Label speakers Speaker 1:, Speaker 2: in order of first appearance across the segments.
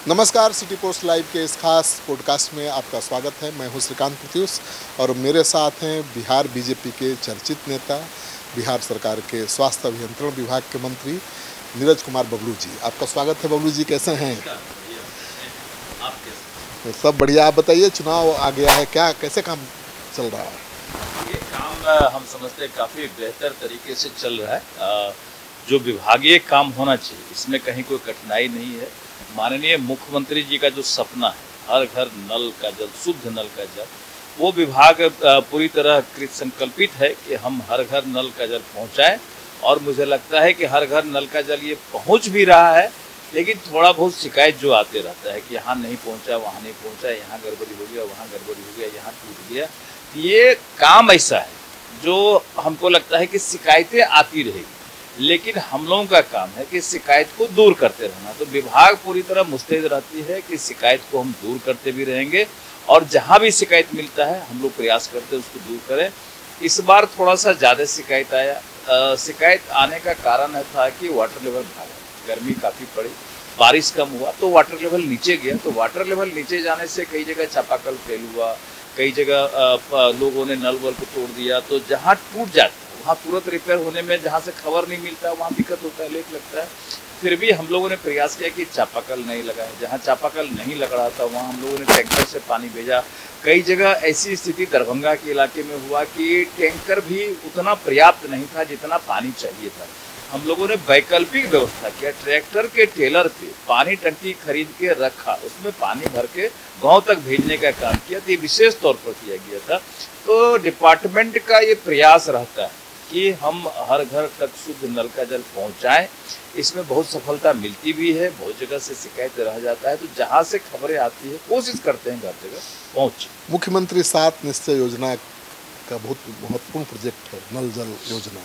Speaker 1: नमस्कार, city post live के इस खास पॉडकास्ट में आपका स्वागत है। मैं हूं श्रीकांत प्रत्युष और मेरे साथ हैं बिहार बीजेपी के चर्चित नेता, बिहार सरकार के स्वास्थ्य अभियंत्रण विभाग के मंत्री नीरज कुमार बबलू जी। आपका स्वागत है बबलू जी, कैसे हैं?
Speaker 2: आप कैसे?
Speaker 1: सब बढ़िया। आप बताइए, चुनाव आ गया है, क्या कैसे काम चल रहा है?
Speaker 2: ये काम हम समझते हैं काफ़ी बेहतर तरीके से चल रहा है। जो विभागीय काम होना चाहिए, इसमें कहीं कोई कठिनाई नहीं है। माननीय मुख्यमंत्री जी का जो सपना है, हर घर नल का जल, शुद्ध नल का जल, वो विभाग पूरी तरह कृत संकल्पित है कि हम हर घर नल का जल पहुंचाएं। और मुझे लगता है कि हर घर नल का जल ये पहुंच भी रहा है, लेकिन थोड़ा बहुत शिकायत जो आते रहता है कि यहाँ नहीं पहुंचा, वहाँ नहीं पहुंचा, यहाँ गड़बड़ी हो गया, वहाँ गड़बड़ी हो गया, यहाँ टूट गया। ये काम ऐसा है जो हमको लगता है कि शिकायतें आती रहेगी, लेकिन हम लोगों का काम है कि शिकायत को दूर करते रहना। तो विभाग पूरी तरह मुस्तैद रहती है कि शिकायत को हम दूर करते भी रहेंगे, और जहाँ भी शिकायत मिलता है हम लोग प्रयास करते हैं उसको दूर करें। इस बार थोड़ा सा ज़्यादा शिकायत आया। शिकायत आने का कारण था कि वाटर लेवल भागा, गर्मी काफ़ी पड़ी, बारिश कम हुआ तो वाटर लेवल नीचे गया। तो वाटर लेवल नीचे जाने से कई जगह चापाकल फेल हुआ, कई जगह लोगों ने नल वल को तोड़ दिया। तो जहाँ टूट जाता है वहाँ तुरंत रिपेयर होने में जहाँ से खबर नहीं मिलता है वहाँ दिक्कत होता है, लेट लगता है। फिर भी हम लोगों ने प्रयास किया कि चापाकल नहीं लगाए। जहाँ चापाकल नहीं लग रहा था वहाँ हम लोगों ने टैंकर से पानी भेजा। कई जगह ऐसी स्थिति दरभंगा के इलाके में हुआ कि टैंकर भी उतना पर्याप्त नहीं था जितना पानी चाहिए था। हम लोगों ने वैकल्पिक व्यवस्था किया, ट्रैक्टर के टेलर पे पानी टंकी खरीद के रखा, उसमें पानी भर के गांव तक भेजने का काम किया। तो ये विशेष तौर पर किया गया था। तो डिपार्टमेंट का ये प्रयास रहता है कि हम हर घर तक शुद्ध नल का जल पहुंचाएं। इसमें बहुत सफलता मिलती भी है, बहुत जगह से शिकायत रह जाता है। तो जहां से खबरें आती है कोशिश करते हैं हर जगह पहुंचे।
Speaker 1: मुख्यमंत्री 7 निश्चय योजना का बहुत महत्वपूर्ण प्रोजेक्ट है नल जल योजना,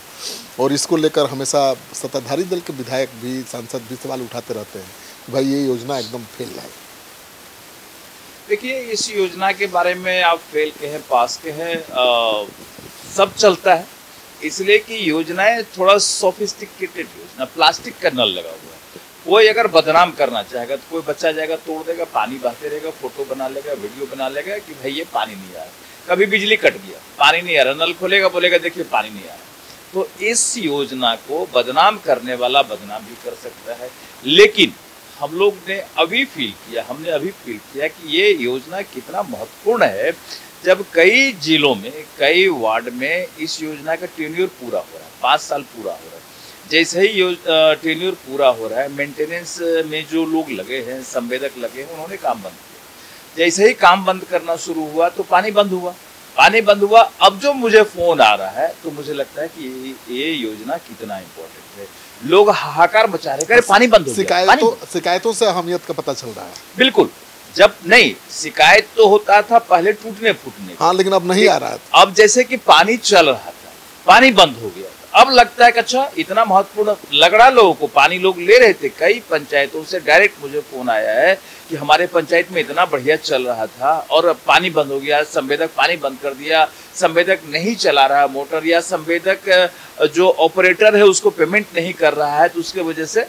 Speaker 1: और इसको लेकर हमेशा सत्ताधारी दल के विधायक भी, सांसद भी सवाल उठाते रहते हैं कि भाई ये योजना एकदम फेल है।
Speaker 2: देखिए, इस योजना के बारे में आप फेल के हैं, पास के हैं, सब चलता है। इसलिए कि योजनाएं थोड़ा सोफिस्टिकेटेड योजना, प्लास्टिक का नल लगा हुआ है। कोई अगर बदनाम करना चाहेगा तो कोई बच्चा जाएगा तोड़ देगा, पानी बहते रहेगा, फोटो बना लेगा, वीडियो बना लेगा कि भाई ये पानी नहीं आ रहा। कभी बिजली कट गया, पानी नहीं आ रहा, नल खोलेगा, बोलेगा देखिए पानी नहीं आ रहा। तो इस योजना को बदनाम करने वाला बदनाम भी कर सकता है। लेकिन हम लोग ने अभी फील किया कि ये योजना कितना महत्वपूर्ण है। जब कई जिलों में, कई वार्ड में इस योजना का टेन्योर पूरा हो रहा है, 5 साल पूरा हो रहा है। जैसे ही टेन्योर पूरा हो रहा है, मेंटेनेंस में जो लोग लगे हैं, संवेदक लगे हैं, उन्होंने काम बंद किया। जैसे ही काम बंद करना शुरू हुआ तो पानी बंद हुआ। अब जो मुझे फोन आ रहा है तो मुझे लगता है कि ये योजना कितना इम्पोर्टेंट है। लोग हाहाकार मचा रहे हैं, पानी बंद हो गया।
Speaker 1: शिकायतों से अहमियत का पता चल रहा है।
Speaker 2: बिल्कुल। जब नहीं, शिकायत तो होता था पहले टूटने फूटने,
Speaker 1: हाँ, लेकिन अब नहीं आ रहा है।
Speaker 2: अब जैसे कि पानी चल रहा था, पानी बंद हो गया, अब लगता है कि अच्छा इतना महत्वपूर्ण लग रहा लोगों को, पानी लोग ले रहे थे। कई पंचायतों से डायरेक्ट मुझे फोन आया है कि हमारे पंचायत में इतना बढ़िया चल रहा था और अब पानी बंद हो गया, संवेदक पानी बंद कर दिया, संवेदक नहीं चला रहा मोटर, या संवेदक जो ऑपरेटर है उसको पेमेंट नहीं कर रहा है, तो उसके वजह से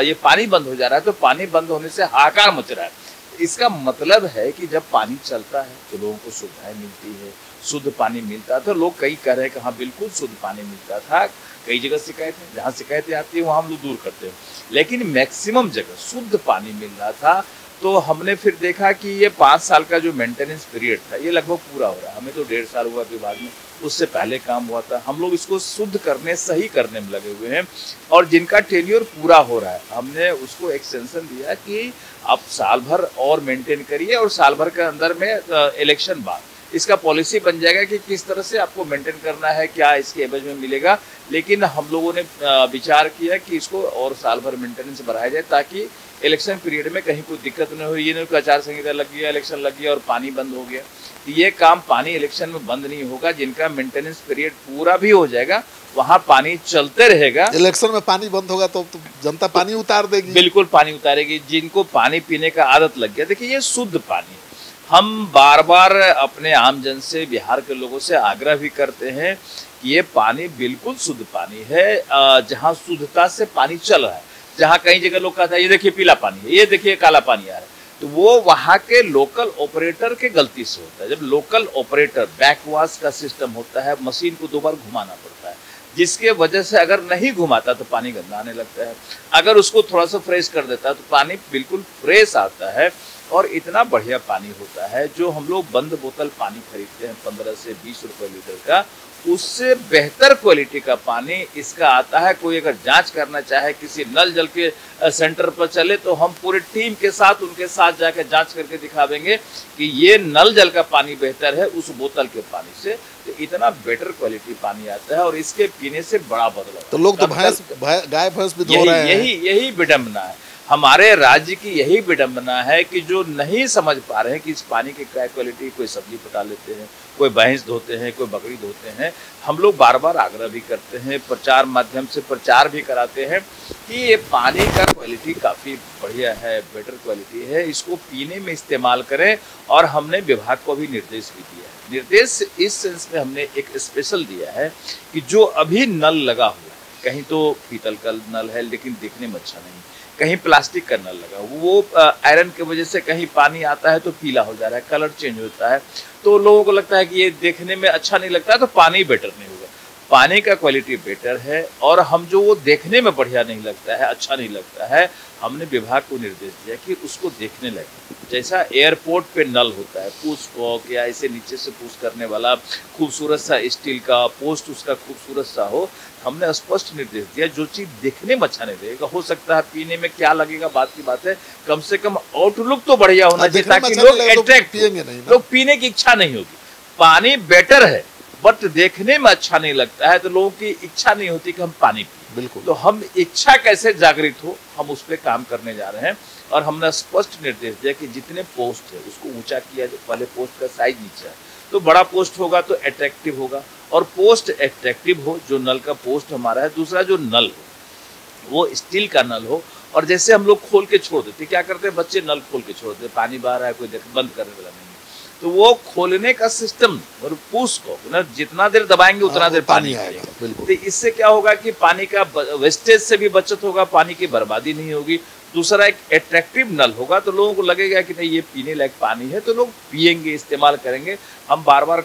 Speaker 2: ये पानी बंद हो जा रहा है। तो पानी बंद होने से हाहाकार मच रहा है। इसका मतलब है कि जब पानी चलता है तो लोगों को सुविधाएं मिलती है, शुद्ध पानी मिलता था। लोग कई कह रहे हैं कि हाँ बिल्कुल शुद्ध पानी मिलता था। कई जगह शिकायत है, जहाँ शिकायतें आती है वहाँ हम लोग दूर करते हैं, लेकिन मैक्सिमम जगह शुद्ध पानी मिल रहा था। तो हमने फिर देखा कि ये 5 साल का जो मेंटेनेंस पीरियड था ये लगभग पूरा हो रहा है। हमें तो 1.5 साल हुआ विभाग में, उससे पहले काम हुआ था। हम लोग इसको शुद्ध करने, सही करने में लगे हुए हैं। और जिनका टेन्योर पूरा हो रहा है, हमने उसको एक्सटेंशन दिया कि आप साल भर और मेंटेन करिए, और साल भर के अंदर में इलेक्शन बाद इसका पॉलिसी बन जाएगा कि किस तरह से आपको मेंटेन करना है, क्या इसके एवज में मिलेगा। लेकिन हम लोगों ने विचार किया कि इसको और साल भर मेंटेनेंस बढ़ाया जाए, ताकि इलेक्शन पीरियड में कहीं कोई दिक्कत न हो। ये नहीं आचार संहिता लग गया, इलेक्शन लग गया और पानी बंद हो गया। ये काम पानी इलेक्शन में बंद नहीं होगा। जिनका मेंटेनेंस पीरियड पूरा भी हो जाएगा वहाँ पानी चलते रहेगा।
Speaker 1: इलेक्शन में पानी बंद होगा तो जनता पानी उतार देगी।
Speaker 2: बिल्कुल पानी उतारेगी। जिनको पानी पीने का आदत लग गया, देखिए ये शुद्ध पानी है। हम बार बार अपने आमजन से, बिहार के लोगों से आग्रह भी करते हैं कि ये पानी बिल्कुल शुद्ध पानी है। जहाँ शुद्धता से पानी चल रहा है, जहाँ कई जगह लोग कहता है ये देखिए पीला पानी है, ये देखिए काला पानी आ रहा है, तो वो वहाँ के लोकल ऑपरेटर के गलती से होता है। जब लोकल ऑपरेटर बैकवाश का सिस्टम होता है, मशीन को 2 बार घुमाना पड़ता है, जिसके वजह से अगर नहीं घुमाता तो पानी गंदा आने लगता है। अगर उसको थोड़ा सा फ्रेश कर देता है तो पानी बिल्कुल फ्रेश आता है और इतना बढ़िया पानी होता है। जो हम लोग बंद बोतल पानी खरीदते हैं 15 से 20 रुपए लीटर का, उससे बेहतर क्वालिटी का पानी इसका आता है। कोई अगर जांच करना चाहे किसी नल जल के सेंटर पर चले तो हम पूरी टीम के साथ उनके साथ जाकर जांच करके दिखावेंगे कि ये नल जल का पानी बेहतर है उस बोतल के पानी से। तो इतना बेटर क्वालिटी पानी आता है और इसके पीने से बड़ा बदलाव।
Speaker 1: तो लोग तो गाय भैंस भी धो रहे हैं।
Speaker 2: यही विडंबना है हमारे राज्य की, यही विडंबना है कि जो नहीं समझ पा रहे हैं कि इस पानी की क्या क्वालिटी। कोई सब्जी पटा लेते हैं, कोई भैंस धोते हैं, कोई बकरी धोते हैं। हम लोग बार बार आग्रह भी करते हैं, प्रचार माध्यम से प्रचार भी कराते हैं कि ये पानी का क्वालिटी काफ़ी बढ़िया है, बेटर क्वालिटी है, इसको पीने में इस्तेमाल करें। और हमने विभाग को भी निर्देश भी दिया है। निर्देश इस सेंस में हमने एक स्पेशल दिया है कि जो अभी नल लगा हुआ है, कहीं तो पीतल का नल है लेकिन दिखने में अच्छा नहीं, कहीं प्लास्टिक का नल लगा, वो आयरन की वजह से कहीं पानी आता है तो पीला हो जा रहा है, कलर चेंज होता है, तो लोगों को लगता है कि ये देखने में अच्छा नहीं लगता है तो पानी बेटर नहीं होगा। पानी का क्वालिटी बेटर है और हम जो वो देखने में बढ़िया नहीं लगता है, अच्छा नहीं लगता है, हमने विभाग को निर्देश दिया कि उसको देखने लगे। जैसा एयरपोर्ट पे नल होता है, पुश कॉक या ऐसे नीचे से पुश करने वाला खूबसूरत सा स्टील का पोस्ट, उसका खूबसूरत सा हो, हमने स्पष्ट निर्देश दिया। जो चीज़ देखने में अच्छा नहीं लगेगा, हो सकता है पीने में क्या लगेगा बात की बात है, कम से कम आउटलुक तो बढ़िया होना चाहिए ताकि लोग अट्रैक्ट, लोग पीने की इच्छा नहीं होगी। पानी बेटर है बट देखने में अच्छा नहीं लगता है तो लोगों की इच्छा नहीं होती कि हम पानी पिए।
Speaker 1: बिल्कुल।
Speaker 2: तो हम इच्छा कैसे जागृत हो, हम उस पर काम करने जा रहे हैं और हमने स्पष्ट निर्देश दिया कि जितने पोस्ट है उसको ऊंचा किया जाए। पहले पोस्ट का साइज नीचा है तो बड़ा पोस्ट होगा तो अट्रैक्टिव होगा, और पोस्ट अट्रैक्टिव हो, जो नल का पोस्ट हमारा है। दूसरा जो नल हो वो स्टील का नल हो, और जैसे हम लोग खोल के छोड़ देते, क्या करते हैं बच्चे, नल खोल के छोड़ देते, पानी बह रहा है, कोई बंद करने वाला नहीं, तो वो खोलने का सिस्टम और पुश को जितना देर दबाएंगे उतना देर पानी आएगा।
Speaker 1: बिल्कुल।
Speaker 2: तो इससे क्या होगा कि पानी का वेस्टेज से भी बचत होगा, पानी की बर्बादी नहीं होगी। दूसरा एक अट्रैक्टिव नल होगा तो लोगों को लगेगा कि नहीं ये पीने लायक पानी है, तो लोग पिएंगे, इस्तेमाल करेंगे। हम बार बार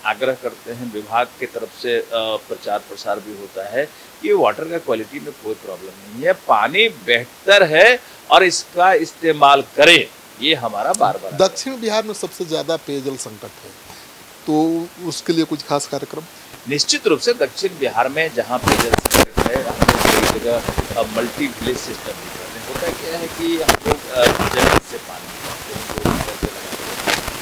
Speaker 2: आग्रह करते हैं, विभाग की तरफ से प्रचार प्रसार भी होता है कि वाटर का क्वालिटी में कोई प्रॉब्लम नहीं है, पानी बेहतर है और इसका इस्तेमाल करें, ये हमारा बार बार।
Speaker 1: दक्षिण बिहार में सबसे ज्यादा पेयजल संकट है, तो उसके लिए कुछ खास कार्यक्रम?
Speaker 2: निश्चित रूप से दक्षिण बिहार में जहाँ पेयजल संकट है, हमने कई जगह मल्टी विलेज सिस्टम भी कर रहे हैं। होता क्या है कि हम लोग जमीन से पानी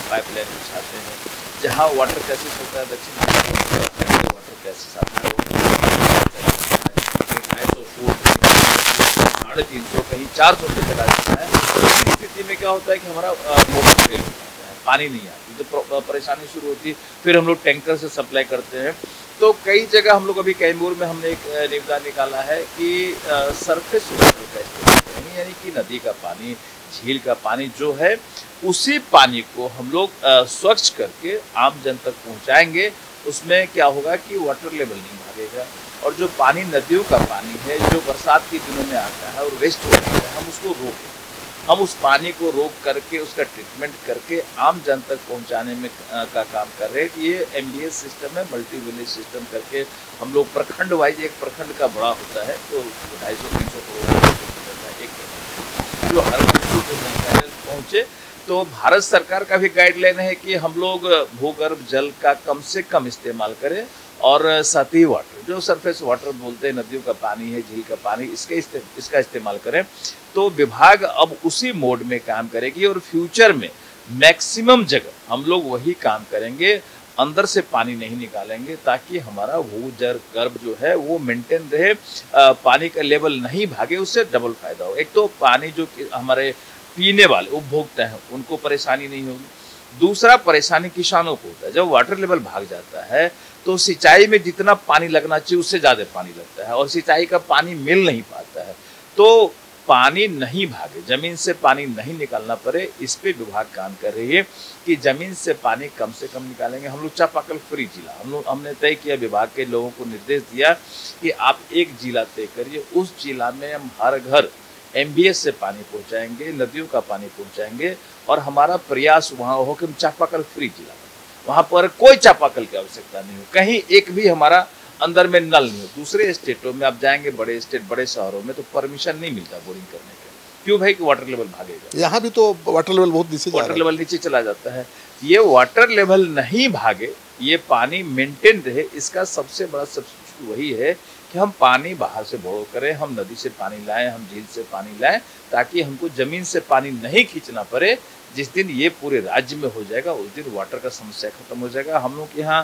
Speaker 2: पाइपलाइन बिछाते हैं, जहाँ वाटर क्राइसिस होता है दक्षिण बिहार में, वाटर क्राइसिस आता है 250 फुट, 350, कहीं 400 पे चला जाता है। इस स्थिति में क्या होता है कि हमारा मोटर फेल हो जाता है, पानी नहीं आती, तो परेशानी शुरू होती है। फिर हम लोग टैंकर से सप्लाई करते हैं। तो कई जगह हम लोग अभी कैमूर में हमने एक निविदा निकाला है कि सरफेस वाटर का इस्तेमाल करेंगे, यानी कि नदी का पानी, झील का पानी जो है, उसी पानी को हम लोग स्वच्छ करके आम जन तक पहुंचाएंगे। उसमें क्या होगा कि वाटर लेवल नहीं भागेगा, और जो पानी नदियों का पानी है जो बरसात के दिनों में आता है और वेस्ट हो जाता है, हम उसको रोकें। हम उस पानी को रोक करके उसका ट्रीटमेंट करके आम जन तक पहुंचाने में का काम कर रहे हैं। ये MDS सिस्टम है, मल्टी विलेज सिस्टम करके हम लोग प्रखंड वाइज, एक प्रखंड का बड़ा होता है तो 250-300 करोड़ एक जो हर पहुँचे। तो भारत सरकार का भी गाइडलाइन है कि हम लोग भूगर्भ जल का कम से कम इस्तेमाल करें, और सतही वाटर, जो सरफेस वाटर बोलते हैं, नदियों का पानी है, झील का पानी, इसका इस्तेमाल करें। तो विभाग अब उसी मोड में काम करेगी और फ्यूचर में मैक्सिमम जगह हम लोग वही काम करेंगे, अंदर से पानी नहीं निकालेंगे, ताकि हमारा भूगर्भ जो है वो मेंटेन रहे, पानी का लेवल नहीं भागे, उससे डबल फायदा हो। एक तो पानी जो हमारे पीने वाले उपभोक्ता हैं उनको परेशानी नहीं होगी, दूसरा परेशानी किसानों को होता है। जब वाटर लेवल भाग जाता है तो सिंचाई में जितना पानी लगना चाहिए उससे ज़्यादा पानी लगता है, और सिंचाई का पानी मिल नहीं पाता है। तो पानी नहीं भागे, जमीन से पानी नहीं निकालना पड़े, इस पे विभाग काम कर रही है कि जमीन से पानी कम से कम निकालेंगे। हम लोग चापाकल फ्री जिला हमने तय किया, विभाग के लोगों को निर्देश दिया कि आप एक जिला तय करिए, उस जिला में हम हर घर एमबीएस से पानी पहुंचाएंगे, नदियों का पानी पहुंचाएंगे। और हमारा प्रयास वहाँ हो कि हम चापाकल फ्री जिला, वहाँ पर कोई चापाकल की आवश्यकता नहीं हो, कहीं एक भी हमारा अंदर में नल नहीं हो। दूसरे स्टेटों में आप जाएंगे, बड़े स्टेट बड़े शहरों में तो परमिशन नहीं मिलता बोरिंग करने का। क्यों भाई? कि वाटर लेवल भागेगा।
Speaker 1: यहाँ भी तो वाटर लेवल बहुत नीचे जा रहा है।
Speaker 2: वाटर लेवल नीचे चला जाता है। ये वाटर लेवल नहीं भागे, ये पानी मेंटेन रहे, इसका सबसे बड़ा सब्सिट्यूट वही है कि हम पानी बाहर से बोरो करें, हम नदी से पानी लाएं, हम झील से पानी लाएं, ताकि हमको जमीन से पानी नहीं खींचना पड़े। जिस दिन ये पूरे राज्य में हो जाएगा उस दिन वाटर का समस्या खत्म हो जाएगा। हम लोग यहाँ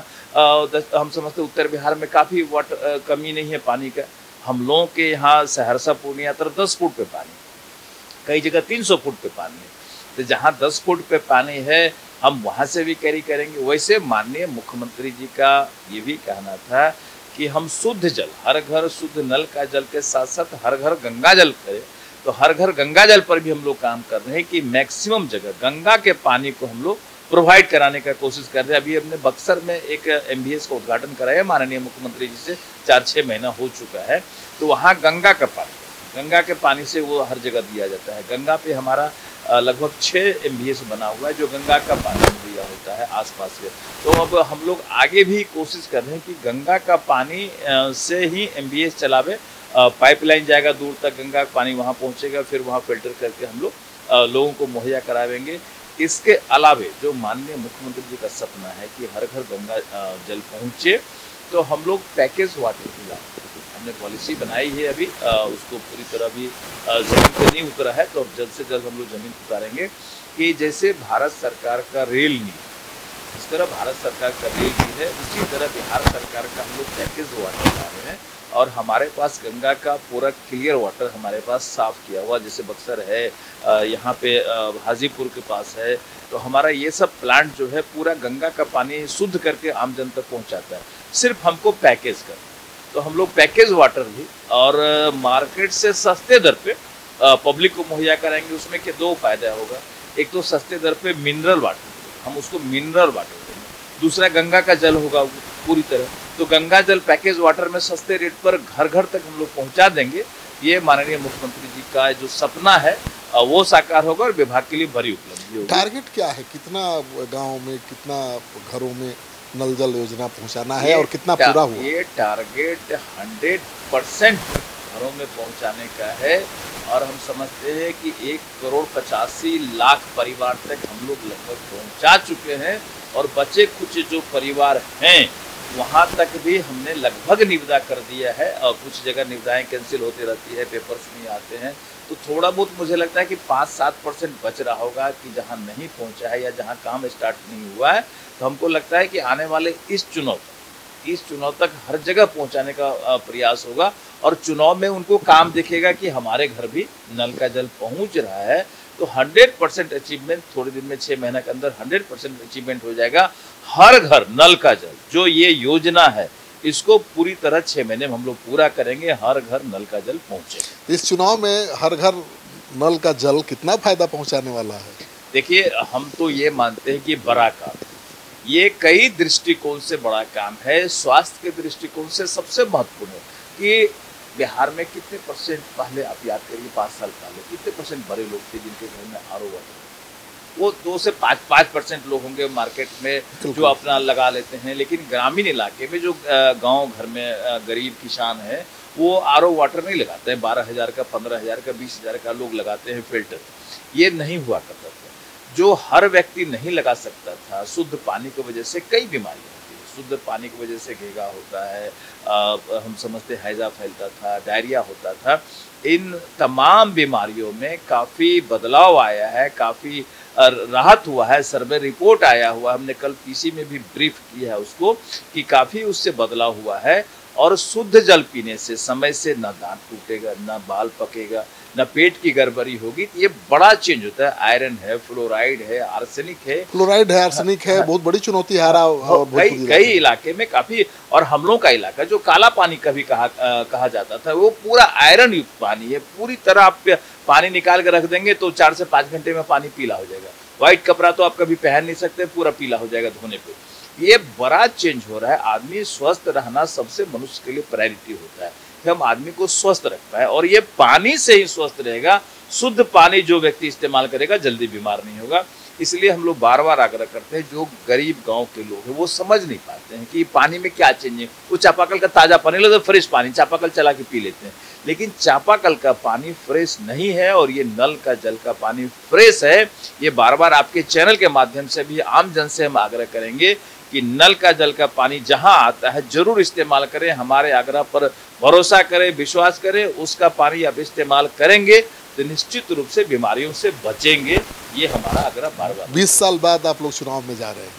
Speaker 2: हम समझते उत्तर बिहार में काफ़ी वाटर कमी नहीं है पानी का। हम लोगों के यहाँ सहरसा पूर्णिया तरफ 10 फुट पे पानी, कई जगह 300 फुट पे पानी है। तो जहाँ 10 फुट पे पानी है हम वहाँ से भी कैरी करेंगे। वैसे माननीय मुख्यमंत्री जी का ये भी कहना था कि हम शुद्ध जल, हर घर शुद्ध नल का जल के साथ साथ हर घर गंगा जल करें। तो हर घर गंगा जल पर भी हम लोग काम कर रहे हैं कि मैक्सिमम जगह गंगा के पानी को हम लोग प्रोवाइड कराने का कोशिश कर रहे हैं। अभी हमने बक्सर में एक एमबीएस का उद्घाटन कराया माननीय मुख्यमंत्री जी से, 4-6 महीना हो चुका है। तो वहाँ गंगा के पानी से वो हर जगह दिया जाता है। गंगा पे हमारा लगभग 6 एमबीएस बना हुआ है जो गंगा का पानी मुहैया होता है आसपास के। तो अब हम लोग आगे भी कोशिश कर रहे हैं कि गंगा का पानी से ही एमबीएस चलावे। पाइपलाइन जाएगा दूर तक, गंगा का पानी वहाँ पहुँचेगा, फिर वहाँ फिल्टर करके हम लोग लोगों को मुहैया करावेंगे। इसके अलावे जो माननीय मुख्यमंत्री जी का सपना है कि हर घर गंगा जल पहुँचे, तो हम लोग पैकेज वाटर की हमने पॉलिसी बनाई है। अभी उसको पूरी तरह भी जमीन पे नहीं उतरा है, तो जल्द से जल्द हम लोग जमीन उतारेंगे कि जैसे भारत सरकार का रेल नीति, इस तरह भारत सरकार का रेल नीति है, उसी तरह बिहार सरकार का हम लोग पैकेज वाटर ला रहे हैं। और हमारे पास गंगा का पूरा क्लियर वाटर हमारे पास साफ़ किया हुआ, जैसे बक्सर है, यहाँ पे हाजीपुर के पास है। तो हमारा ये सब प्लांट जो है पूरा गंगा का पानी शुद्ध करके आम जन तक पहुँचाता है। सिर्फ हमको पैकेज कर, तो हम लोग पैकेज वाटर भी और मार्केट से सस्ते दर पे पब्लिक को मुहैया कराएंगे। उसमें के 2 फायदा होगा। एक तो सस्ते दर पे मिनरल वाटर, हम उसको मिनरल वाटर देंगे। दूसरा गंगा का जल होगा पूरी तरह, तो गंगा जल पैकेज वाटर में सस्ते रेट पर घर घर तक हम लोग पहुंचा देंगे। ये माननीय मुख्यमंत्री जी का जो सपना है वो साकार होगा और विभाग के लिए बड़ी उपलब्धि होगी।
Speaker 1: टारगेट क्या है? कितना गाँव में, कितना घरों में नल जल योजना पहुंचाना है और कितना पूरा हुआ?
Speaker 2: ये टारगेट 100% घरों में पहुंचाने का है। और हम समझते हैं कि 1,85,00,000 परिवार तक हम लोग लगभग पहुंचा चुके हैं। और बचे कुछ जो परिवार हैं वहाँ तक भी हमने लगभग निविदा कर दिया है। और कुछ जगह निविदाएं कैंसिल होती रहती है, पेपर्स नहीं आते हैं, तो थोड़ा बहुत मुझे लगता है कि 5-7% बच रहा होगा कि जहाँ नहीं पहुँचा है या जहाँ काम स्टार्ट नहीं हुआ है। तो हमको लगता है कि आने वाले इस चुनाव तक हर जगह पहुंचाने का प्रयास होगा। और चुनाव में उनको काम दिखेगा कि हमारे घर भी नल का जल पहुंच रहा है। तो 100% अचीवमेंट थोड़े दिन में, 6 महीने के अंदर 100% अचीवमेंट हो जाएगा। हर घर नल का जल, जो ये योजना है, इसको पूरी तरह 6 महीने में हम लोग पूरा करेंगे। हर घर नल का जल पहुंचे।
Speaker 1: इस चुनाव में हर घर नल का जल कितना फायदा पहुंचाने वाला है?
Speaker 2: देखिए, हम तो ये मानते हैं कि बड़ा काम, ये कई दृष्टिकोण से बड़ा काम है। स्वास्थ्य के दृष्टिकोण से सबसे महत्वपूर्ण है कि बिहार में कितने परसेंट, पहले आप याद करिए 5 साल पहले कितने परसेंट बड़े लोग थे जिनके घर में आरओ वाटर, वो 2 से 5% लोग होंगे मार्केट में जो अपना लगा लेते हैं। लेकिन ग्रामीण इलाके में जो गांव घर में गरीब किसान है वो आरओ वाटर नहीं लगाते हैं। 12,000 का, 15,000 का, 20,000 का लोग लगाते हैं फिल्टर। ये नहीं हुआ करता था। जो हर व्यक्ति नहीं लगा सकता था, शुद्ध पानी की वजह से कई बीमारियां होती है। शुद्ध पानी की वजह से घेगा होता है, हम समझते हैजा फैलता था, डायरिया होता था। इन तमाम बीमारियों में काफ़ी बदलाव आया है, काफ़ी राहत हुआ है। सर्वे रिपोर्ट आया हुआ, हमने कल पीसी में भी ब्रीफ किया है उसको कि काफ़ी उससे बदलाव हुआ है। और शुद्ध जल पीने से समय से ना दांत टूटेगा, ना बाल पकेगा, ना पेट की गड़बड़ी होगी। ये बड़ा चेंज होता है। आयरन है, फ्लोराइड है, आर्सेनिक है, बहुत बड़ी चुनौती है कई इलाके में काफी। और हम लोग का इलाका जो काला पानी कभी कहा जाता था, वो पूरा आयरन युक्त पानी है। पूरी तरह आप पानी निकाल कर रख देंगे तो 4 से 5 घंटे में पानी पीला हो जाएगा। व्हाइट कपड़ा तो आप कभी पहन नहीं सकते, पूरा पीला हो जाएगा धोने पे। ये बड़ा चेंज हो रहा है। आदमी स्वस्थ रहना सबसे मनुष्य के लिए प्रायोरिटी होता है। कि हम आदमी को स्वस्थ रख पाए, और ये पानी से ही स्वस्थ रहेगा। शुद्ध पानी जो व्यक्ति इस्तेमाल करेगा जल्दी बीमार नहीं होगा। इसलिए हम लोग बार बार आग्रह करते हैं, जो गरीब गांव के लोग हैं वो समझ नहीं पाते हैं कि पानी में क्या चेंज है। वो चापाकल का ताज़ा पानी लेते, फ्रेश पानी चापाकल चला के पी लेते हैं, लेकिन चापाकल का पानी फ्रेश नहीं है और ये नल का जल का पानी फ्रेश है। ये बार बार आपके चैनल के माध्यम से भी आम जन से हम आग्रह करेंगे कि नल का जल का पानी जहां आता है जरूर इस्तेमाल करें। हमारे आग्रह पर भरोसा करें, विश्वास करें, उसका पानी आप इस्तेमाल करेंगे तो निश्चित रूप से बीमारियों से बचेंगे। ये हमारा आग्रह बार बार।
Speaker 1: 20 साल बाद आप लोग चुनाव में जा रहे हैं,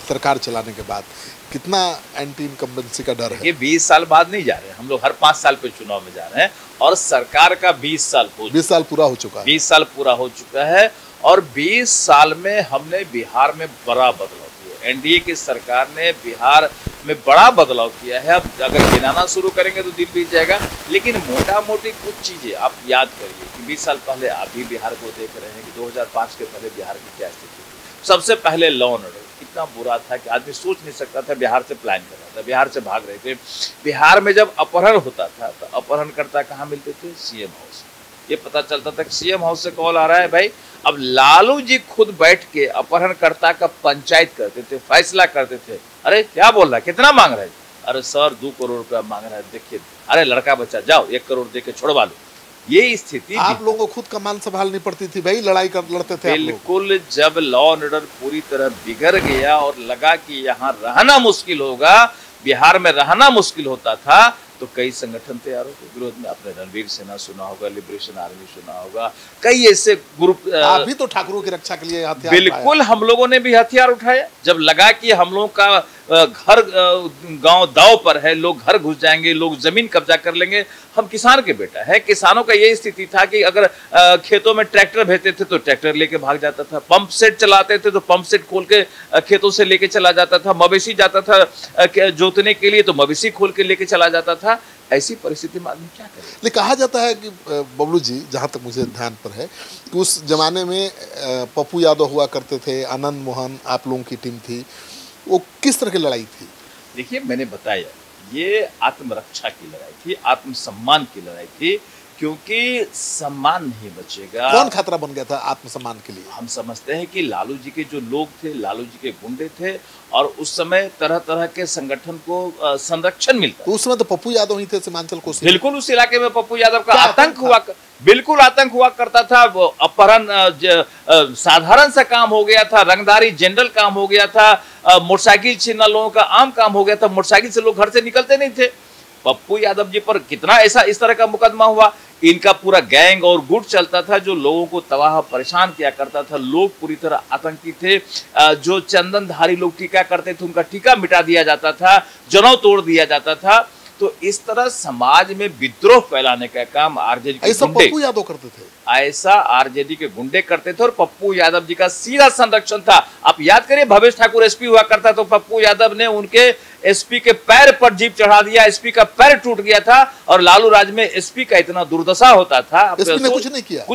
Speaker 1: सरकार चलाने के बाद कितना एंटी इनकम्बेंसी का डर है?
Speaker 2: ये 20 साल बाद नहीं जा रहे हैं, हम लोग हर 5 साल पे चुनाव में जा रहे हैं और सरकार का 20 साल
Speaker 1: पूरा हो चुका है।
Speaker 2: 20 साल पूरा हो चुका है और 20 साल में हमने बिहार में बड़ा बदलाव किया। एनडीए की सरकार ने बिहार में बड़ा बदलाव किया है। अब अगर गिनाना शुरू करेंगे तो दिन बीत जाएगा, लेकिन मोटा मोटी कुछ चीजें आप याद करिए कि 20 साल पहले आप भी बिहार को देख रहे हैं कि 2005 के पहले बिहार की क्या स्थिति थी। सबसे पहले लॉ एंड ऑर्डर इतना बुरा था कि आदमी सोच नहीं सकता था। बिहार से प्लान कर रहा था, बिहार से भाग रहे थे। बिहार में जब अपहरण होता था तो अपहरणकर्ता कहाँ मिलते थे? CM house. ये पता चलता था कि सीएम हाउस से कॉल आ रहा है भाई। अब लालू जी खुद बैठ के अपहरणकर्ता का पंचायत करते थे, फैसला करते थे। अरे क्या बोल रहा है, कितना मांग रहा है? अरे सर 2 करोड़ रुपया मांग रहा है, देखिए। अरे लड़का बच्चा जाओ 1 करोड़ दे के छोड़वा दो। ये स्थिति
Speaker 1: आप लोगों को खुद कमान संभालनी पड़ती थी भाई, लड़ाई कर लड़ते थे
Speaker 2: बिल्कुल। जब लॉ एंड ऑर्डर पूरी तरह बिगड़ गया और लगा कि यहाँ रहना मुश्किल होगा, बिहार में रहना मुश्किल होता था, तो कई संगठन तैयार हो गए विरोध में। आपने रणवीर सेना सुना होगा, लिबरेशन आर्मी सुना होगा, कई ऐसे ग्रुप।
Speaker 1: आप भी तो ठाकुरों की रक्षा के लिए हथियार
Speaker 2: बिल्कुल, हम लोगों ने भी हथियार उठाया। जब लगा कि हम लोगों का घर गांव दाव पर है, लोग घर घुस जाएंगे, लोग जमीन कब्जा कर लेंगे। हम किसान के बेटा है। किसानों का यही स्थिति था कि अगर खेतों में ट्रैक्टर भेजते थे तो ट्रैक्टर लेके भाग जाता था, पंप सेट चलाते थे तो पंप सेट खोल के खेतों से लेके चला जाता था, मवेशी जाता था जोतने के लिए तो मवेशी खोल के लेके चला जाता था। ऐसी परिस्थिति में आदमी क्या करे?
Speaker 1: लेकिन कहा जाता है कि बबलू जी, जहाँ तक मुझे ध्यान पर है कि उस जमाने में पप्पू यादव हुआ करते थे, आनंद मोहन आप लोगों की टीम थी, वो किस तरह की लड़ाई थी?
Speaker 2: देखिए, मैंने बताया ये आत्मरक्षा की लड़ाई थी, आत्मसम्मान की लड़ाई थी, क्योंकि सम्मान नहीं बचेगा।
Speaker 1: कौन खतरा बन गया था आत्मसम्मान के लिए?
Speaker 2: हम समझते हैं कि लालू जी के जो लोग थे, लालू जी के गुंडे थे और उस समय तरह तरह के संगठन को संरक्षण मिलता।
Speaker 1: तो उस समय तो पप्पू यादव ही थे सीमांचल को।
Speaker 2: बिल्कुल, उस इलाके में पप्पू यादव का आतंक हुआ, बिल्कुल आतंक हुआ करता था। अपहरण साधारण सा काम हो गया था, रंगदारी जनरल काम हो गया था, मोटरसाइकिल छीनना लोगों का आम काम हो गया था। मोटरसाइकिल से लोग घर से निकलते नहीं थे। पप्पू यादव जी पर कितना ऐसा इस तरह का मुकदमा हुआ। इनका पूरा गैंग और गुट चलता था जो लोगों को तबाह परेशान किया करता था। लोग पूरी तरह आतंकी थे। जो चंदनधारी लोग टीका करते थे उनका टीका मिटा दिया जाता था, जनेऊ तोड़ दिया जाता था। तो इस तरह समाज में विद्रोह फैलाने का काम आरजेडी के गुंडे,
Speaker 1: पप्पू यादव करते थे।
Speaker 2: ऐसा आरजेडी के गुंडे करते थे और पप्पू यादव जी का सीधा संरक्षण था। आप याद करिए, भवेश ठाकुर एसपी हुआ करता तो पप्पू यादव ने उनके एसपी के पैर पर जीप चढ़ा दिया, एसपी का पैर टूट गया था। और लालू राज में एसपी का इतना दुर्दशा होता था,
Speaker 1: एसपी ने कुछ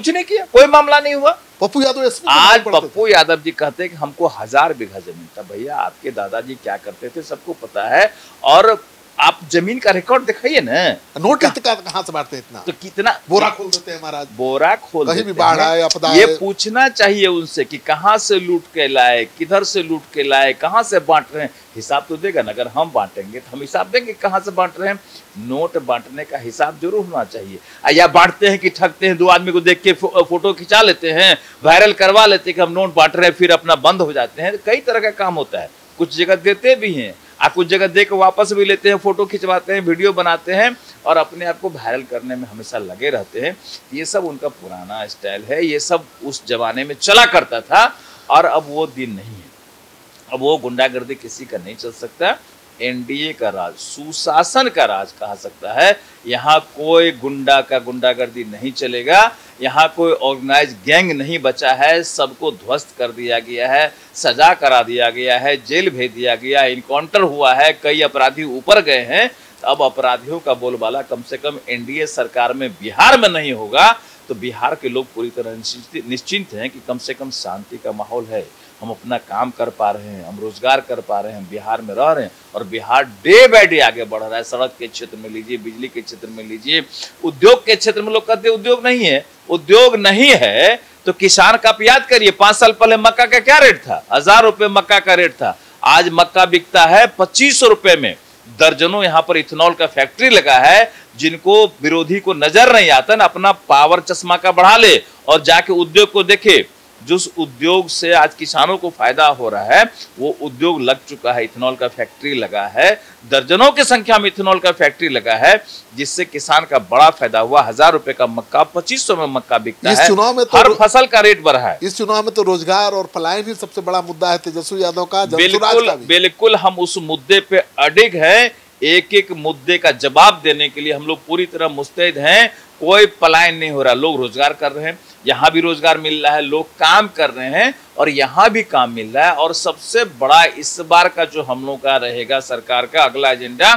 Speaker 1: नहीं किया,
Speaker 2: कोई मामला नहीं हुआ।
Speaker 1: पप्पू यादव एसपी
Speaker 2: आज पप्पू यादव जी कहते हैं कि हमको 1000 बीघा जमीन था। भैया, आपके दादाजी क्या करते थे सबको पता है। और आप जमीन का रिकॉर्ड दिखाइए ना,
Speaker 1: नोट कहाँ से बांटते इतना?
Speaker 2: तो कितना
Speaker 1: बोरा खोल देते हैं महाराज,
Speaker 2: बोरा खोल
Speaker 1: कहीं भी बाढ़ आए, आपदा आए।
Speaker 2: ये पूछना चाहिए उनसे कि कहाँ से लूट के लाए, किधर से लूट के लाए, कहाँ से बांट रहे हैं। हिसाब तो देगा ना। अगर हम बांटेंगे तो हम हिसाब देंगे कहाँ से बांट रहे हैं। नोट बांटने का हिसाब जरूर होना चाहिए। या बांटते हैं कि ठगते हैं, 2 आदमी को देख के फोटो खिंचा लेते हैं, वायरल करवा लेते हैं कि हम नोट बांट रहे हैं, फिर अपना बंद हो जाते हैं। कई तरह का काम होता है। कुछ जगह देते भी हैं, कुछ जगह दे के वापस भी लेते हैं, फोटो खिंचवाते हैं, वीडियो बनाते हैं और अपने आप को वायरल करने में हमेशा लगे रहते हैं। ये सब उनका पुराना स्टाइल है। ये सब उस जमाने में चला करता था और अब वो दिन नहीं है। अब वो गुंडागर्दी किसी का नहीं चल सकता। एनडीए का राज, सुशासन का राज कहा सकता है। यहाँ कोई गुंडागर्दी नहीं चलेगा। यहाँ कोई ऑर्गेनाइज गैंग नहीं बचा है। सबको ध्वस्त कर दिया गया है, सजा करा दिया गया है, जेल भेज दिया गया, इनकाउंटर हुआ है, कई अपराधी ऊपर गए हैं। अब अपराधियों का बोलबाला कम से कम एनडीए सरकार में बिहार में नहीं होगा तो बिहार के लोग पूरी तरह निश्चिंत हैं कि कम से कम शांति का माहौल है। हम अपना काम कर पा रहे हैं, हम रोजगार कर पा रहे हैं, बिहार में रह रहे हैं और बिहार डे बाय डे आगे बढ़ रहा है। सड़क के क्षेत्र में लीजिए, बिजली के क्षेत्र में लीजिए, उद्योग के क्षेत्र में लोग कहते हैं उद्योग नहीं है। उद्योग नहीं है तो किसान का आप याद करिए, 5 साल पहले मक्का का क्या रेट था? 1000 रुपए मक्का का रेट था। आज मक्का बिकता है 2500 रुपए में। दर्जनों यहाँ पर इथेनॉल का फैक्ट्री लगा है। जिनको विरोधी को नजर नहीं आता ना, अपना पावर चश्मा का बढ़ा ले और जाके उद्योग को देखे। जिस उद्योग से आज किसानों को फायदा हो रहा है वो उद्योग लग चुका है, इथेनॉल का फैक्ट्री लगा है, दर्जनों की संख्या में इथेनॉल का फैक्ट्री लगा है, जिससे किसान का बड़ा फायदा हुआ। 1000 रुपए का मक्का 2500 में मक्का बिकता है।
Speaker 1: चुनाव में तो
Speaker 2: हर फसल का रेट बढ़ा है।
Speaker 1: इस चुनाव में तो रोजगार और पलायन ही सबसे बड़ा मुद्दा है तेजस्वी यादव का,
Speaker 2: बिल्कुल हम उस मुद्दे पे अडिग हैं। एक एक मुद्दे का जवाब देने के लिए हम लोग पूरी तरह मुस्तैद हैं। कोई पलायन नहीं हो रहा, लोग रोजगार कर रहे हैं, यहाँ भी रोजगार मिल रहा है, लोग काम कर रहे हैं और यहाँ भी काम मिल रहा है। और सबसे बड़ा इस बार का जो हम लोग का रहेगा सरकार का अगला एजेंडा,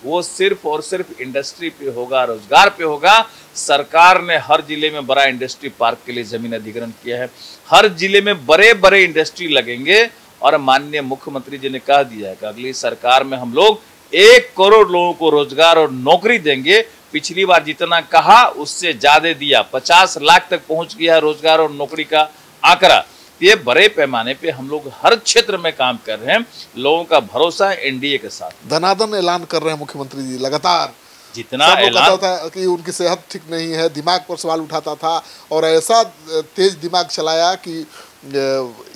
Speaker 2: वो सिर्फ और सिर्फ इंडस्ट्री पे होगा, रोजगार पे होगा। सरकार ने हर जिले में बड़ा इंडस्ट्री पार्क के लिए जमीन अधिग्रहण किया है। हर जिले में बड़े बड़े इंडस्ट्री लगेंगे और माननीय मुख्यमंत्री जी ने कह दिया है कि अगली सरकार में हम लोग 1 करोड़ लोगों को रोजगार और नौकरी देंगे। पिछली बार जितना कहा उससे ज्यादा दिया, 50 लाख तक पहुंच गया है रोजगार और नौकरी का आंकड़ा। ये बड़े पैमाने पे हम लोग हर क्षेत्र में काम कर रहे हैं। लोगों का भरोसा है एनडीए के साथ।
Speaker 1: धनाधन ऐलान कर रहे हैं मुख्यमंत्री जी लगातार।
Speaker 2: जितना
Speaker 1: ऐलान था कि उनकी सेहत ठीक नहीं है, दिमाग पर सवाल उठाता था और ऐसा तेज दिमाग चलाया कि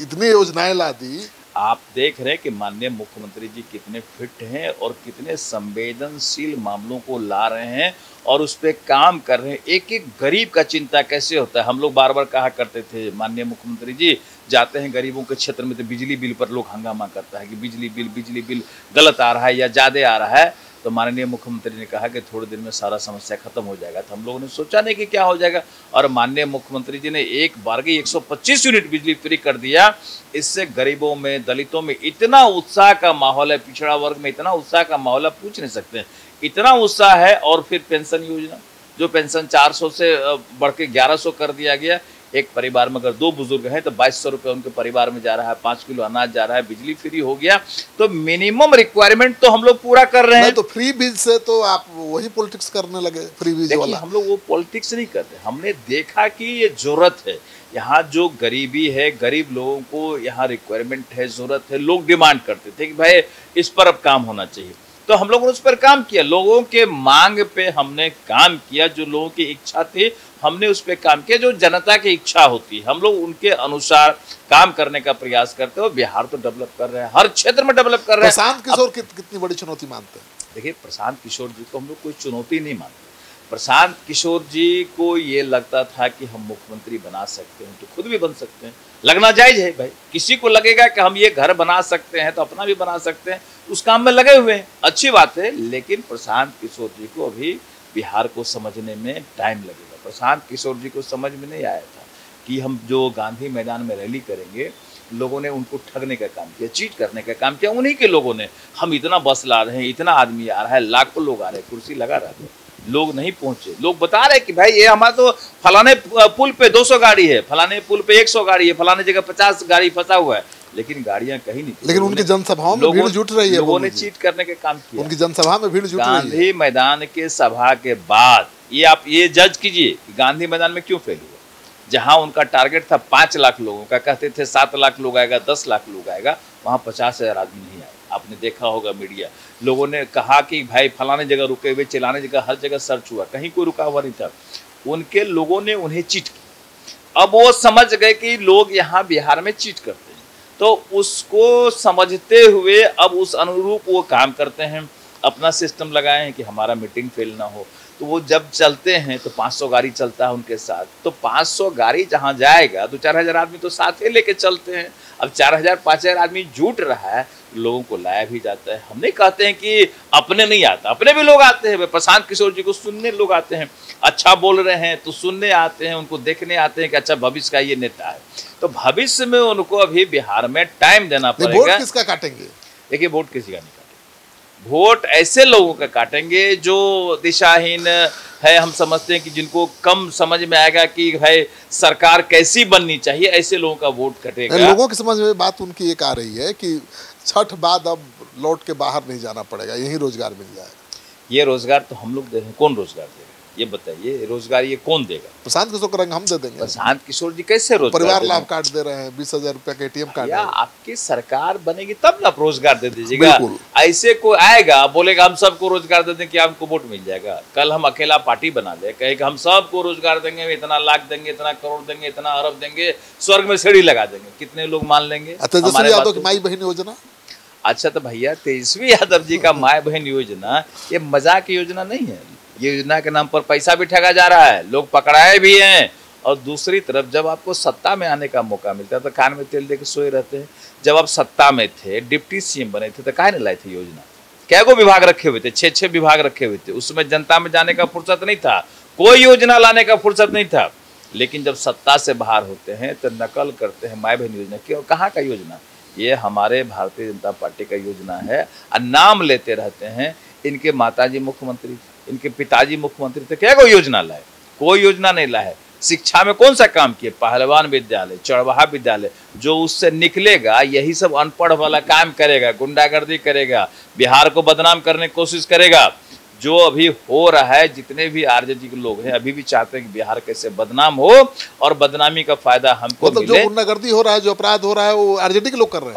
Speaker 1: इतनी योजनाएं ला दी।
Speaker 2: आप देख रहे हैं कि माननीय मुख्यमंत्री जी कितने फिट हैं और कितने संवेदनशील मामलों को ला रहे हैं और उस पर काम कर रहे हैं। एक एक गरीब का चिंता कैसे होता है। हम लोग बार बार कहा करते थे, माननीय मुख्यमंत्री जी जाते हैं गरीबों के क्षेत्र में तो बिजली बिल पर लोग हंगामा करता है कि बिजली बिल गलत आ रहा है या ज़्यादा आ रहा है। तो माननीय मुख्यमंत्री ने कहा कि थोड़े दिन में सारा समस्या खत्म हो जाएगा। तो हम लोगों ने सोचा नहीं कि क्या हो जाएगा और माननीय मुख्यमंत्री जी ने एक बार की 125 यूनिट बिजली फ्री कर दिया। इससे गरीबों में, दलितों में इतना उत्साह का माहौल है, पिछड़ा वर्ग में इतना उत्साह का माहौल है, पूछ नहीं सकते, इतना उत्साह है। और फिर पेंशन योजना, जो पेंशन 400 से बढ़ के 1100 कर दिया गया। एक परिवार में अगर 2 बुजुर्ग हैं तो 2200 रुपये उनके परिवार में जा रहा है, 5 किलो अनाज जा रहा है, बिजली फ्री हो गया। तो मिनिमम रिक्वायरमेंट तो हम लोग पूरा कर रहे हैं।
Speaker 1: तो फ्री बीज से तो आप वही पॉलिटिक्स करने लगे, फ्री बीज वाला।
Speaker 2: हम लोग वो पॉलिटिक्स नहीं करते, हमने देखा कि ये जरूरत है। यहाँ जो गरीबी है, गरीब लोगों को यहाँ रिक्वायरमेंट है, जरूरत है, लोग डिमांड करते थे कि भाई इस पर अब काम होना चाहिए। तो हम लोगों ने उस पर काम किया, लोगों के मांग पे हमने काम किया। जो लोगों की इच्छा थी हमने उस पर काम किया। जो जनता की इच्छा होती है हम लोग उनके अनुसार काम करने का प्रयास करते हैं। बिहार तो डेवलप कर रहे हैं, हर क्षेत्र में डेवलप कर रहे हैं।
Speaker 1: प्रशांत किशोर कितनी बड़ी चुनौती मानते हैं?
Speaker 2: देखिए, प्रशांत किशोर जी को हम लोग कोई चुनौती नहीं मानते। प्रशांत किशोर जी को ये लगता था कि हम मुख्यमंत्री बना सकते हैं तो खुद भी बन सकते हैं, लगना जायज है भाई। किसी को लगेगा कि हम ये घर बना सकते हैं तो अपना भी बना सकते हैं, उस काम में लगे हुए हैं, अच्छी बात है। लेकिन प्रशांत किशोर जी को अभी बिहार को समझने में टाइम लगेगा। प्रशांत किशोर जी को समझ में नहीं आया था कि हम जो गांधी मैदान में रैली करेंगे, लोगों ने उनको ठगने का काम किया, चीट करने का काम किया। उन्हीं के लोगों ने, हम इतना बस ला रहे हैं, इतना आदमी आ रहा है, लाखों लोग आ रहे हैं, कुर्सी लगा रहे हैं, लोग नहीं पहुंचे। लोग बता रहे कि भाई ये हमारा तो फलाने पुल पे 200 गाड़ी है, फलाने पुल पे 100 गाड़ी है, फलाने जगह 50 गाड़ी फंसा हुआ है, लेकिन गाड़ियां कहीं नहीं।
Speaker 1: लेकिन उनकी जनसभाओं में भीड़ जुट रही है,
Speaker 2: लोगों ने चीट करने का काम किया।
Speaker 1: उनकी जनसभा में भीड़ जुट रही है।
Speaker 2: गांधी मैदान के सभा के बाद ये आप ये जज कीजिए कि गांधी मैदान में क्यों फेल हुआ। जहां उनका टारगेट था 5 लाख लोगों का, कहते थे 7 लाख लोग आएगा, 10 लाख लोग आएगा, वहां 50,000 आदमी नहीं आए। आपने देखा होगा मीडिया, लोगों ने कहा कि भाई फलाने जगह रुके हुए, चिल्लाने जगह हर जगह सर्च हुआ, कहीं कोई रुका हुआ नहीं था। उनके लोगों ने उन्हें चीट की। अब वो समझ गए कि लोग यहाँ बिहार में चीट करते हैं, तो उसको समझते हुए अब उस अनुरूप वो काम करते हैं। अपना सिस्टम लगाए हैं कि हमारा मीटिंग फेल ना हो। तो वो जब चलते हैं तो 500 गाड़ी चलता है उनके साथ, तो 500 गाड़ी जहाँ जाएगा तो 4000 आदमी तो साथ ही लेके चलते हैं। अब 4000 5000 आदमी जुट रहा है, लोगों को लाया भी जाता है। हम नहीं कहते हैं कि अपने नहीं आता, अपने भी लोग आते हैं। प्रशांत किशोर जी को सुनने लोग आते हैं, अच्छा बोल रहे हैं तो सुनने आते हैं, उनको देखने आते हैं कि अच्छा भविष्य का ये नेता है। तो भविष्य में उनको अभी बिहार में टाइम देना पड़ेगा।
Speaker 1: वोट किसका काटेंगे?
Speaker 2: देखिए, वोट किसी का नहीं काटेंगे। वोट ऐसे लोगों का काटेंगे जो दिशाहीन है, हम समझते हैं कि जिनको कम समझ में आएगा कि भाई सरकार कैसी बननी चाहिए, ऐसे लोगों का वोट कटेगा।
Speaker 1: लोगों की समझ में बात उनकी एक आ रही है कि छठ बाद अब लौट के बाहर नहीं जाना पड़ेगा, यही रोजगार मिल जाएगा।
Speaker 2: ये रोजगार तो हम लोग दे रहे हैं, कौन रोजगार देगा ये बताइए? रोजगार ये कौन देगा?
Speaker 1: प्रशांत किशोर करेंगे, हम दे देंगे।
Speaker 2: प्रशांत किशोर जी कैसे रोजगार?
Speaker 1: परिवार लाभ कार्ड दे रहे हैं, 20,000 रुपया का ATM कार्ड।
Speaker 2: आपकी सरकार बनेगी तब ना रोजगार दे दीजिएगा। ऐसे कोई आएगा बोलेगा हम सबको रोजगार दे दें कि आपको वोट मिल जाएगा। कल हम अकेला पार्टी बना दे, कहे कि हम सबको रोजगार देंगे, इतना लाख देंगे, इतना करोड़ देंगे, इतना अरब देंगे, स्वर्ग में सीढ़ी लगा देंगे, कितने लोग मान लेंगे?
Speaker 1: तेजस्वी यादव की माई बहन योजना।
Speaker 2: अच्छा तो भैया तेजस्वी यादव जी का माए बहन योजना ये मजाक की योजना नहीं है। ये योजना के नाम पर पैसा भी ठगा जा रहा है, लोग पकड़ाए भी हैं। और दूसरी तरफ जब आपको सत्ता में आने का मौका मिलता है तो कान में तेल देकर सोए रहते हैं। जब आप सत्ता में थे, डिप्टी CM बने थे, तो काहे नहीं लाए थे योजना? क्या को विभाग रखे हुए थे? 6 विभाग रखे हुए थे। उसमें जनता में जाने का फुर्सत नहीं था, कोई योजना लाने का फुर्सत नहीं था। लेकिन जब सत्ता से बाहर होते हैं तो नकल करते हैं माए बहन योजना। क्यों? कहाँ का योजना? ये हमारे भारतीय जनता पार्टी का योजना है। और नाम लेते रहते हैं, इनके माताजी मुख्यमंत्री, इनके पिताजी मुख्यमंत्री थे, क्या कोई योजना लाए? कोई योजना नहीं लाए। शिक्षा में कौन सा काम किए? पहलवान विद्यालय, चढ़वाहा विद्यालय। जो उससे निकलेगा यही सब अनपढ़ वाला काम करेगा, गुंडागर्दी करेगा, बिहार को बदनाम करने की कोशिश करेगा। जो अभी हो रहा है, जितने भी आरजेडी के लोग हैं अभी भी चाहते हैं कि बिहार कैसे बदनाम हो और बदनामी का फायदा हमको मिले।
Speaker 1: जो गुंडागर्दी हो रहा है, जो अपराध हो रहा है, वो आरजेडी के लोग कर रहे हैं।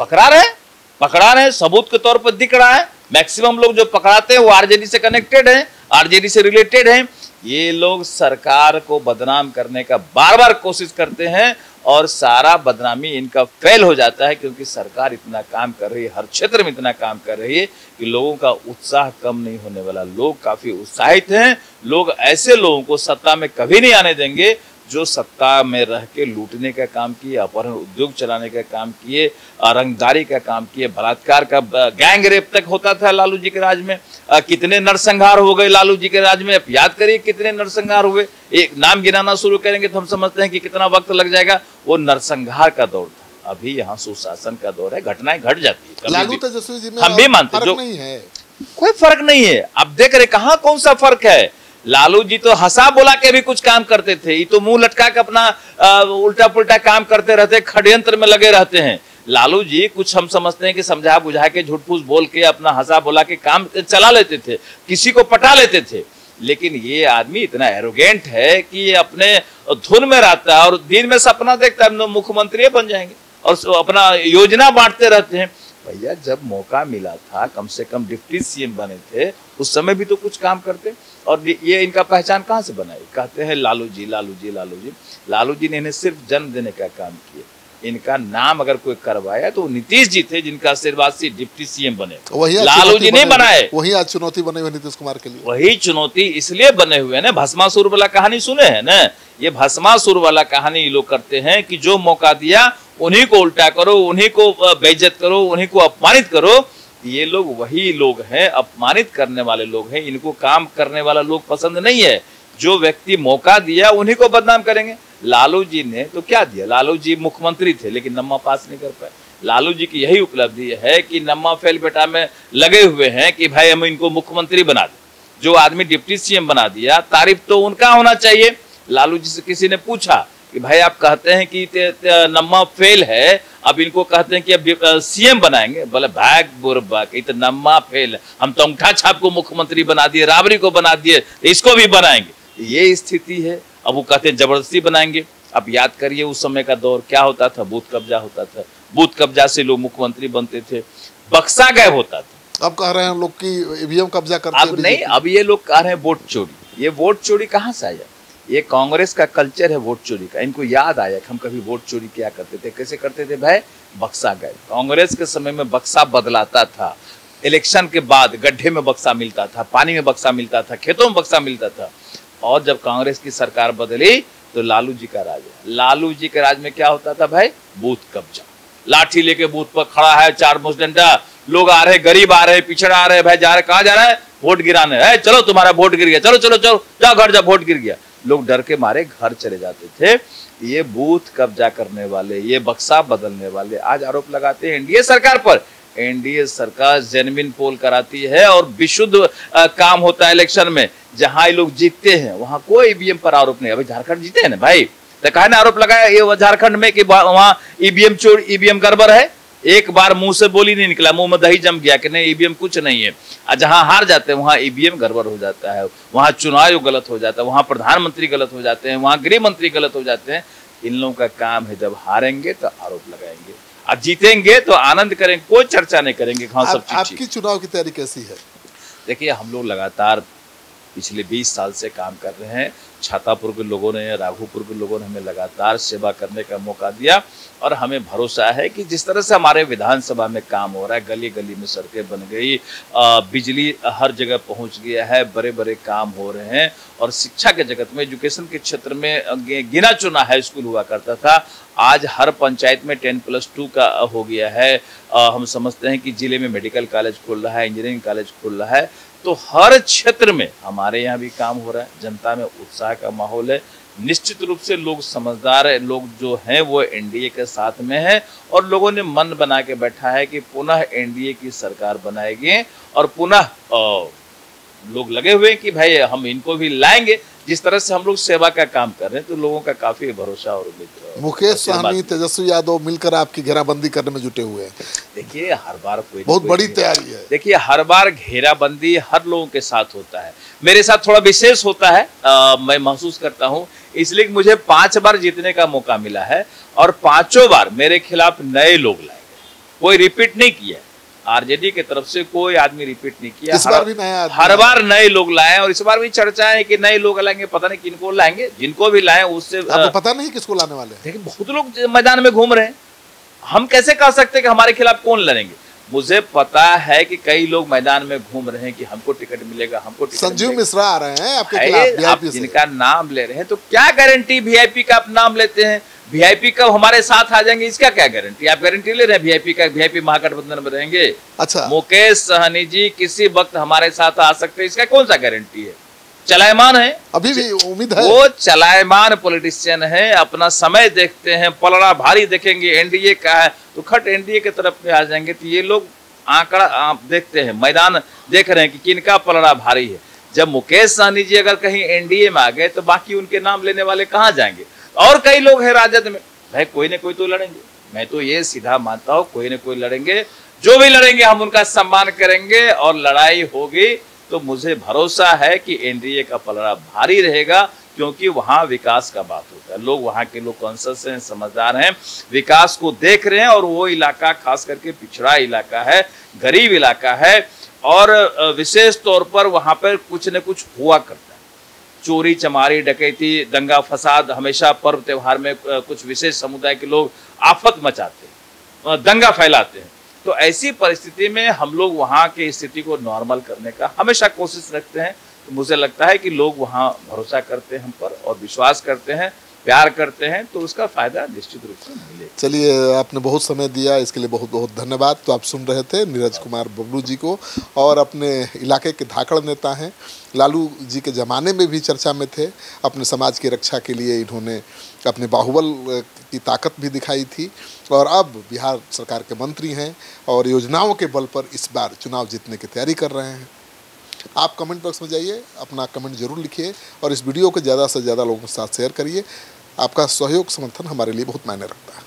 Speaker 2: पकड़ा रहे हैं, सबूत के तौर पर दिख रहा है। मैक्सिमम लोग जो पकड़ाते हैं वो आरजेडी से कनेक्टेड हैं, आरजेडी से रिलेटेड हैं। ये लोग सरकार को बदनाम करने का बार बार कोशिश करते हैं और सारा बदनामी इनका फेल हो जाता है, क्योंकि सरकार इतना काम कर रही है, हर क्षेत्र में इतना काम कर रही है कि लोगों का उत्साह कम नहीं होने वाला। लोग काफी उत्साहित हैं। लोग ऐसे लोगों को सत्ता में कभी नहीं आने देंगे जो सत्ता में रह के लूटने का काम किए, अपहरण उद्योग चलाने का काम किए, रंगदारी का काम किए, बलात्कार का, गैंग रेप तक होता था लालू जी के राज में। कितने नरसंहार हो गए लालू जी के राज में, आप याद करिए कितने नरसंहार हुए। एक नाम गिनाना शुरू करेंगे तो हम समझते हैं कि कितना वक्त लग जाएगा। वो नरसंहार का दौर था। अभी यहाँ सुशासन का दौर है, घटनाएं घट जाती है।
Speaker 1: लालू तेजस्वी जी में
Speaker 2: हम भी मानते जो
Speaker 1: नहीं है,
Speaker 2: कोई फर्क नहीं है। अब देख रहे कहाँ कौन सा फर्क है। लालू जी तो हंसा बोला के भी कुछ काम करते थे, ये तो मुंह लटका के अपना उल्टा पुल्टा काम करते रहते, षड्यंत्र में लगे रहते हैं। लालू जी कुछ हम समझते हैं कि समझा बुझा के, झूठ फूस बोल के, अपना हंसा बोला के काम चला लेते थे, किसी को पटा लेते थे। लेकिन ये आदमी इतना एरोगेंट है कि ये अपने धुन में रहता है और दिन में सपना देखता है हम मुख्यमंत्री बन जाएंगे और अपना योजना बांटते रहते हैं। भैया जब मौका मिला था, कम से कम डिप्टी CM बने थे, उस समय भी तो कुछ काम करते। और ये इनका पहचान कहाँ से बनाई? कहते हैं लालू जी, लालू जी, लालू जी। लालू जी ने इन्हें सिर्फ जन्म देने का काम किया। इनका नाम अगर कोई करवाया तो नीतीश जी थे, जिनका आशीर्वाद से डिप्टी CM बने। लालू जी नहीं बनाए।
Speaker 1: वही आज चुनौती बने हुए नीतीश कुमार के लिए।
Speaker 2: वही चुनौती इसलिए बने हुए ना। भस्मासुर वाला कहानी सुने हैं ना? ये भस्मासुर वाला कहानी ये लोग करते हैं कि जो मौका दिया उन्हीं को उल्टा करो, उन्हीं को बेइज्जत करो, उन्हीं को अपमानित करो। ये लोग वही लोग हैं, अपमानित करने वाले लोग हैं। इनको काम करने वाला लोग पसंद नहीं है। जो व्यक्ति मौका दिया उन्हीं को बदनाम करेंगे। लालू जी ने तो क्या दिया? लालू जी मुख्यमंत्री थे लेकिन नम्मा पास नहीं कर पाए। लालू जी की यही उपलब्धि है कि नम्मा फेल बेटा में लगे हुए हैं कि भाई हम इनको मुख्यमंत्री बना दें। जो आदमी डिप्टी CM बना दिया, तारीफ तो उनका होना चाहिए। लालू जी से किसी ने पूछा कि भाई आप कहते हैं कि नम्मा फेल है, अब इनको कहते हैं कि अब CM बनाएंगे। बोले भाग बुरबा कि तो नम्मा फेल है, हम तो अंगूठा छाप को मुख्यमंत्री बना दिए, राबड़ी को बना दिए, इसको भी बनाएंगे। ये स्थिति है। अब वो कहते हैं जबरदस्ती बनाएंगे। अब याद करिए उस समय का दौर क्या होता था, बूथ कब्जा होता था। बूथ कब्जा से लोग मुख्यमंत्री बनते थे, बक्सा गायब होता था।
Speaker 1: अब कह रहे हैं लोग कि EVM कब्जा करते हैं।
Speaker 2: अब नहीं, अब ये लोग कह रहे हैं वोट चोरी। ये वोट चोरी कहाँ से आया? ये कांग्रेस का कल्चर है वोट चोरी का। इनको याद आया कि हम कभी वोट चोरी किया करते थे। कैसे करते थे भाई? बक्सा गायब। कांग्रेस के समय में बक्सा बदलाता था। इलेक्शन के बाद गड्ढे में बक्सा मिलता था, पानी में बक्सा मिलता था, खेतों में बक्सा मिलता था। और जब कांग्रेस की सरकार बदली तो लालू जी का राज है। लालू जी के राज में क्या होता था भाई? बूथ कब्जा। लाठी लेके बूथ पर खड़ा है, 4 मुस्टंडा लोग आ रहे, गरीब आ रहे, पिछड़ा आ रहे, भाई जा रहे, कहाँ जा रहा है? वोट गिराने है। चलो तुम्हारा वोट गिर गया, चलो चलो चलो जाओ घर, जा वोट गिर गया। लोग डर के मारे घर चले जाते थे। ये बूथ कब्जा करने वाले, ये बक्सा बदलने वाले आज आरोप लगाते हैं एनडीए सरकार पर। एनडीए सरकार जेन्युइन पोल कराती है और विशुद्ध काम होता है इलेक्शन में। जहां ये लोग जीतते हैं वहां कोई ईवीएम पर आरोप नहीं। अभी झारखंड जीते हैं ना भाई, तो कहा ना आरोप लगाया ये झारखंड में कि वहां ईवीएम गड़बड़ है। एक बार मुंह से बोली नहीं निकला, मुंह में दही जम गया कि नहीं ईवीएम कुछ नहीं है। और जहां हार जाते हैं वहां ईवीएम गड़बड़ हो जाता है, वहां चुनाव गलत हो जाता है, वहां प्रधानमंत्री गलत हो जाते हैं, वहां गृह मंत्री गलत हो जाते हैं। इन लोगों का काम है जब हारेंगे तो आरोप लगाएंगे और जीतेंगे तो आनंद करेंगे, कोई चर्चा नहीं करेंगे। सब चीज
Speaker 1: आपकी चुनाव की तैयारी कैसी है?
Speaker 2: देखिए, हम लोग लगातार पिछले 20 साल से काम कर रहे हैं। छातापुर के लोगों ने, राघोपुर के लोगों ने हमें लगातार सेवा करने का मौका दिया और हमें भरोसा है कि जिस तरह से हमारे विधानसभा में काम हो रहा है, गली गली में सड़कें बन गई, बिजली हर जगह पहुंच गया है, बड़े बड़े काम हो रहे हैं। और शिक्षा के जगत में, एजुकेशन के क्षेत्र में गिना चुना हाई स्कूल हुआ करता था, आज हर पंचायत में 10+2 का हो गया है। हम समझते हैं कि जिले में मेडिकल कॉलेज खुल रहा है, इंजीनियरिंग कॉलेज खुल रहा है। तो हर क्षेत्र में हमारे यहाँ भी काम हो रहा है, जनता में उत्साह का माहौल है। निश्चित रूप से लोग समझदार है, लोग जो हैं वो एनडीए के साथ में हैं और लोगों ने मन बना के बैठा है कि पुनः एनडीए की सरकार बनाएंगे और पुनः लोग लगे हुए कि भाई हम इनको भी लाएंगे। जिस तरह से हम लोग सेवा का काम कर रहे हैं तो लोगों का काफी भरोसा और उम्मीद।
Speaker 1: मुकेश सहनी, तेजस्वी यादव मिलकर आपकी घेराबंदी करने में जुटे हुए हैं।
Speaker 2: देखिए, हर बार कोई
Speaker 1: बहुत बड़ी तैयारी है।
Speaker 2: देखिए, हर बार घेराबंदी हर लोगों के साथ होता है, मेरे साथ थोड़ा विशेष होता है। मैं महसूस करता हूँ इसलिए कि मुझे 5 बार जीतने का मौका मिला है और 5 बार मेरे खिलाफ नए लोग लाए गए, कोई रिपीट नहीं किया। आरजेडी की तरफ से कोई आदमी रिपीट नहीं किया।
Speaker 1: इस बार भी नया
Speaker 2: हर बार नए लोग लाए और इस बार भी चर्चा है कि नए लोग लाएंगे, पता नहीं किनको लाएंगे। जिनको भी लाए उससे
Speaker 1: आपको पता नहीं किसको लाने वाले हैं।
Speaker 2: देखिए, बहुत लोग मैदान में घूम रहे हैं, हम कैसे कह सकते हैं कि हमारे खिलाफ कौन लड़ेंगे। मुझे पता है कि कई लोग मैदान में घूम रहे हैं कि हमको टिकट मिलेगा, हमको टिकट
Speaker 1: संजीव
Speaker 2: मिलेगा।
Speaker 1: मिश्रा आ रहे हैं आपके खिलाफ,
Speaker 2: आप जिनका नाम ले रहे हैं तो क्या गारंटी वीआईपी का आप नाम लेते हैं, वीआईपी कब हमारे साथ आ जाएंगे, इसका क्या गारंटी? आप गारंटी ले रहे हैं वीआईपी का, वीआईपी महागठबंधन में रहेंगे?
Speaker 1: अच्छा,
Speaker 2: मुकेश सहनी जी किसी वक्त हमारे साथ आ सकते हैं, इसका कौन सा गारंटी है? चलायमान है,
Speaker 1: अभी भी उम्मीद है।
Speaker 2: वो चलायमान पॉलिटिशियन है, अपना समय देखते हैं, पलड़ा भारी देखेंगे एनडीए का है तो खट एनडीए की तरफ में आ जाएंगे। तो ये लोग आंकड़ा आप देखते हैं, मैदान देख रहे हैं कि किनका पलड़ा भारी है। जब मुकेश सहनी जी अगर कहीं एनडीए में आ गए तो बाकी उनके नाम लेने वाले कहाँ जाएंगे? और कई लोग हैं राजद में, भाई कोई ना कोई तो लड़ेंगे। मैं तो ये सीधा मानता हूँ कोई ना कोई लड़ेंगे, जो भी लड़ेंगे हम उनका सम्मान करेंगे और लड़ाई होगी तो मुझे भरोसा है कि एनडीए का पलड़ा भारी रहेगा, क्योंकि वहां विकास का बात होता है। लोग वहां के लोग कॉन्शियस हैं, समझदार हैं, विकास को देख रहे हैं और वो इलाका खास करके पिछड़ा इलाका है, गरीब इलाका है और विशेष तौर पर वहां पर कुछ न कुछ हुआ करता है। चोरी चमारी डकैती दंगा फसाद हमेशा पर्व त्योहार में कुछ विशेष समुदाय के लोग आफत मचाते हैं, दंगा फैलाते हैं। तो ऐसी परिस्थिति में हम लोग वहाँ की स्थिति को नॉर्मल करने का हमेशा कोशिश रखते हैं। तो मुझे लगता है कि लोग वहाँ भरोसा करते हैं हम पर और विश्वास करते हैं, प्यार करते हैं, तो उसका फायदा निश्चित रूप से मिलेगा।
Speaker 1: चलिए, आपने बहुत समय दिया, इसके लिए बहुत बहुत धन्यवाद। तो आप सुन रहे थे नीरज कुमार बबलू जी को, और अपने इलाके के धाकड़ नेता हैं, लालू जी के ज़माने में भी चर्चा में थे। अपने समाज की रक्षा के लिए इन्होंने अपने बाहुबल की ताकत भी दिखाई थी और अब बिहार सरकार के मंत्री हैं और योजनाओं के बल पर इस बार चुनाव जीतने की तैयारी कर रहे हैं। आप कमेंट बॉक्स में जाइए, अपना कमेंट जरूर लिखिए और इस वीडियो को ज़्यादा से ज़्यादा लोगों के साथ शेयर करिए। आपका सहयोग समर्थन हमारे लिए बहुत मायने रखता है।